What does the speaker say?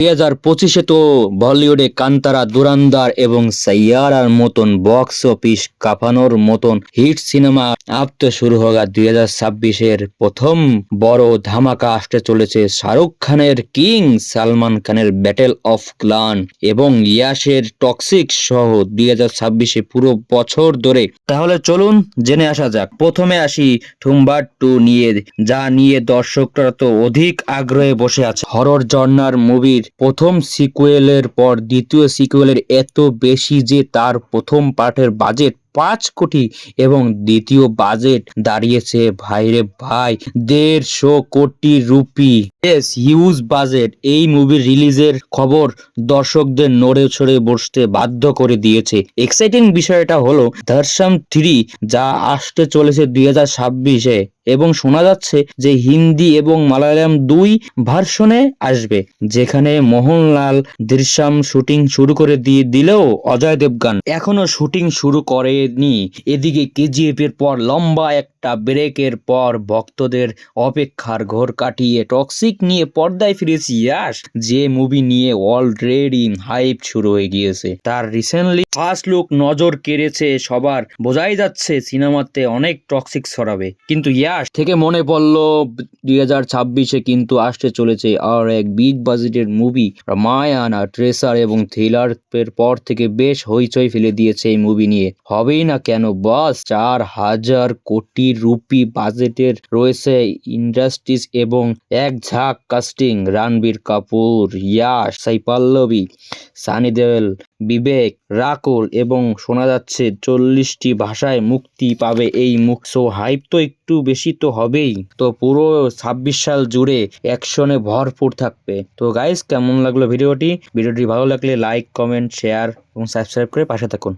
2025-এ তো বলিউডে কান্তারা, দুরান্দার এবং সাইয়ারার মতন বক্স অফিস কাঁপানোর মতন হিট সিনেমা আসতে শুরু হোগা। 2026-এর প্রথম বড় ধামাকা আসতে চলেছে শাহরুখ খানের কিং, সালমান খানের ব্যাটেল অফ ক্লান এবং ইয়াশের টক্সিক সহ 2026-এ পুরো বছর ধরে। তাহলে চলুন জেনে আসা যাক। প্রথমে আসি ঠুম্বার 2 নিয়ে, যা নিয়ে দর্শকরা তো অধিক আগ্রহে বসে আছে। হরর জর্নার মুভির প্রথম সিকুয়েলের পর দ্বিতীয় সিকুয়েলের এত বেশি যে তার প্রথম পার্টের বাজেট 5 কোটি এবং দ্বিতীয় বাজেট দাঁড়িয়েছে ভাইরে ভাই 150 কোটি রুপি। S huge budget. এই মুভির রিলিজের খবর দর্শকদের নড়ে চড়ে বসতে বাধ্য করে দিয়েছে। এক্সাইটিং বিষয়টা হলো ধর্ষম 3, যা আসতে চলেছে 2026-এ এবং শোনা যাচ্ছে যে হিন্দি এবং মালায়ালাম 2 ভার্সনে আসবে, যেখানে মোহনলাল দৃশ্যম শুটিং শুরু করে দিলেও অজয় দেবগন এখনো শুটিং শুরু করেনি। এদিকে কেজিএফ এর পর লম্বা একটা ব্রেকের পর ভক্তদের অপেক্ষার ঘোর কাটিয়ে টক্সিক নিয়ে পর্দায় ফিরেছি ইয়াশ, যে মুভি নিয়ে অলরেডি হাইপ শুরু হয়ে গিয়েছে। তার রিসেন্টলি ফার্স্ট লুক নজর কেড়েছে সবার, বোঝাই যাচ্ছে সিনেমাতে অনেক টক্সিক ছড়াবে। কিন্তু ইয়াশ থেকে মনে পড়লো 2026-এ কিন্তু আসতে চলেছে আর এক বিগ বাজেটের মুভি রামায়ণ। আর ট্রেসার এবং থ্রিলার এর পর থেকে বেশ হইচই ফেলে দিয়েছে এই মুভি নিয়ে। হবেই না কেন বস, 4000 কোটি রুপি বাজেটের রয়েছে ইন্ডাস্ট্রিজ এবং এক ঝাঁক কাস্টিং। রণবীর কাপুর, ইয়াশ, সাই পল্লবী, সানি দেওল, বিবেক, রাকুল এবং শোনা যাচ্ছে 40টি ভাষায় মুক্তি পাবে এই মুখ। সো হাইপ তো একটু বেশি তো হবেই। তো পুরো 26 সাল জুড়ে অ্যাকশনে ভরপুর থাকবে। তো গাইস, কেমন লাগলো ভিডিওটি ভালো লাগলে লাইক, কমেন্ট, শেয়ার এবং সাবস্ক্রাইব করে পাশে থাকুন।